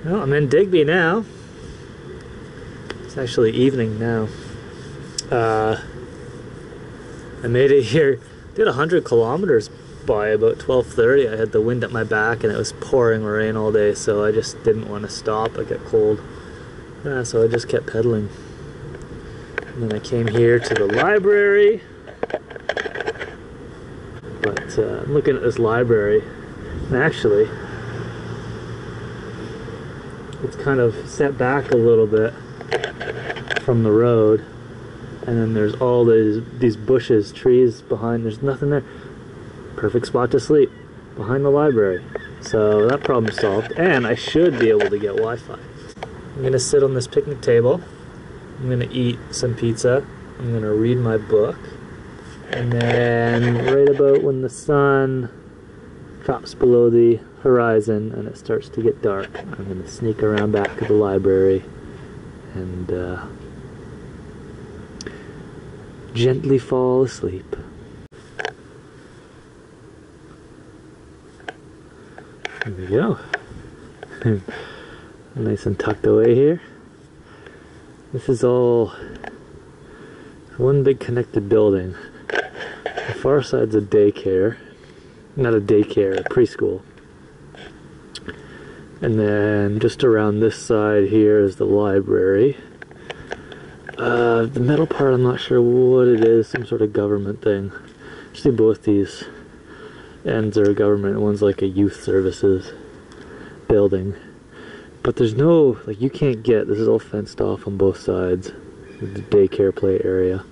Well, I'm in Digby now. It's actually evening now. I made it here. Did 100 kilometers by about 12:30. I had the wind at my back and it was pouring rain all day, so I just didn't want to stop. I got cold. So I just kept pedaling. And then I came here to the library. But I'm looking at this library, and actually it's kind of set back a little bit from the road, and then there's all these bushes, trees behind. There's nothing there. Perfect spot to sleep, behind the library. So that problem solved, and I should be able to get Wi-Fi. I'm gonna sit on this picnic table. I'm gonna eat some pizza. I'm gonna read my book. And then right about when the sun drops below the horizon and it starts to get dark, I'm gonna sneak around back to the library and gently fall asleep. There we go. Nice and tucked away here. This is all one big connected building. The far side's a daycare. Not a daycare, a preschool. And then just around this side here is the library. The middle part, I'm not sure what it is, some sort of government thing. Actually, both these ends are government. One's like a youth services building. But there's no, like, you can't get, this is all fenced off on both sides. The daycare play area.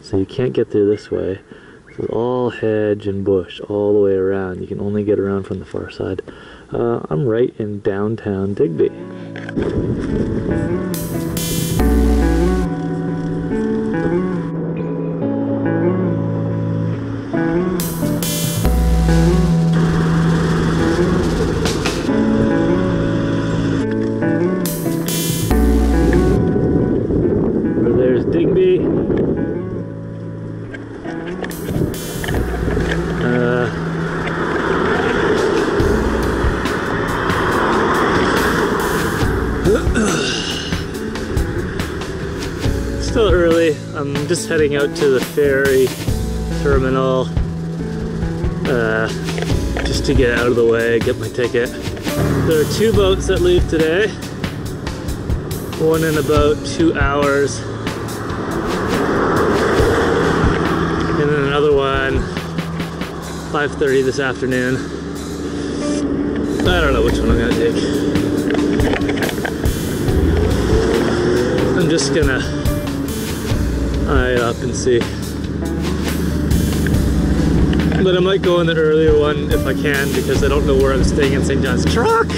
So you can't get through this way. So it's all hedge and bush all the way around. You can only get around from the far side. I'm right in downtown Digby. There's Digby. Still early. I'm just heading out to the ferry terminal just to get out of the way, get my ticket. There are 2 boats that leave today. One in about 2 hours. And then another one 5:30 this afternoon. I don't know which one I'm gonna take. I'm just gonna eye it up and see. But I might go in the earlier one if I can, because I don't know where I'm staying in St. John's Truck.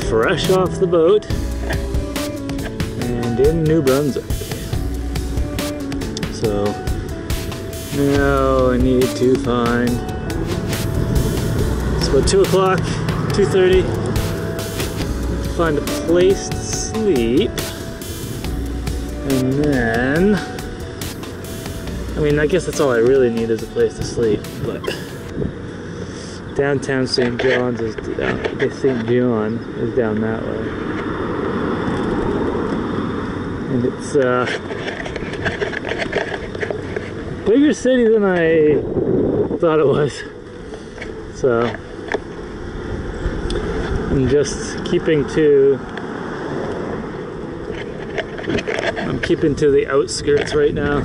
Fresh off the boat and in New Brunswick. So now I need to find, it's about 2 o'clock, 2:30, find a place to sleep, and then I mean, I guess that's all I really need is a place to sleep, but downtown St. John's is down, I guess St. John is down that way. And it's bigger city than I thought it was. So I'm just keeping to the outskirts right now.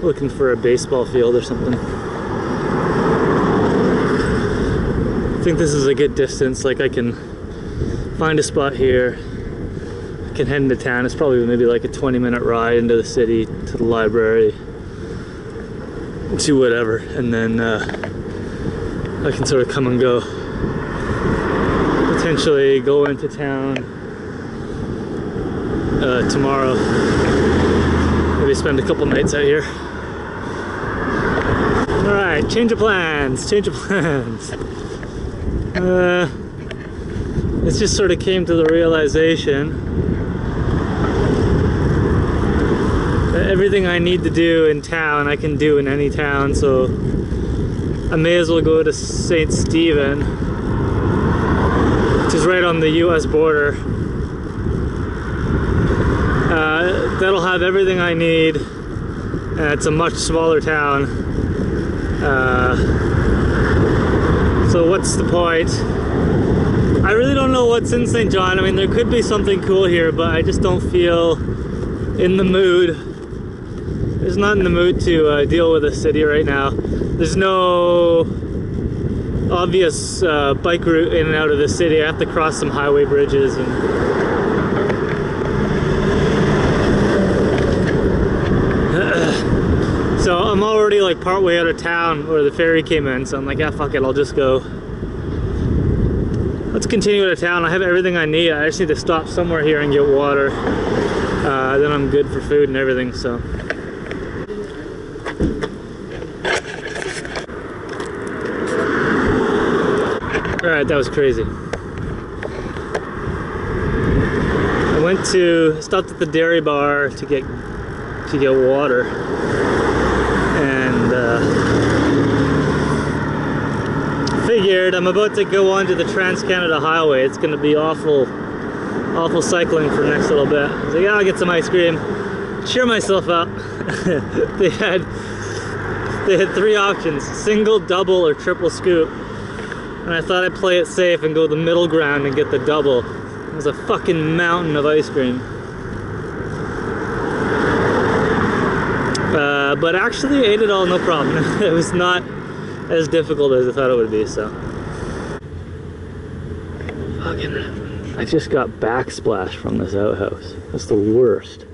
Looking for a baseball field or something. I think this is a good distance, like I can find a spot here, I can head into town. It's probably maybe like a 20-minute ride into the city, to the library, to whatever, and then I can sort of come and go. Potentially go into town tomorrow, maybe spend a couple nights out here. Alright, change of plans. It just sort of came to the realization that everything I need to do in town, I can do in any town, so I may as well go to St. Stephen, which is right on the US border. That'll have everything I need, and it's a much smaller town. So what's the point? I really don't know what's in St. John. I mean, there could be something cool here, but I just don't feel in the mood. Just not in the mood to deal with the city right now. There's no obvious bike route in and out of the city. I have to cross some highway bridges and so I'm already like part way out of town where the ferry came in, so I'm like, yeah, fuck it, I'll just go. Let's continue out of town. I have everything I need. I just need to stop somewhere here and get water. Then I'm good for food and everything, so. Alright, that was crazy. I stopped at the dairy bar to get water, and figured I'm about to go onto the Trans-Canada Highway. It's going to be awful cycling for the next little bit. I was like, yeah, I'll get some ice cream, cheer myself up. They had 3 options: single, double, or triple scoop. And I thought I'd play it safe and go the middle ground and get the double. It was a fucking mountain of ice cream. But actually ate it all no problem. It was not as difficult as I thought it would be, so. Fucking, I just got backsplash from this outhouse. That's the worst.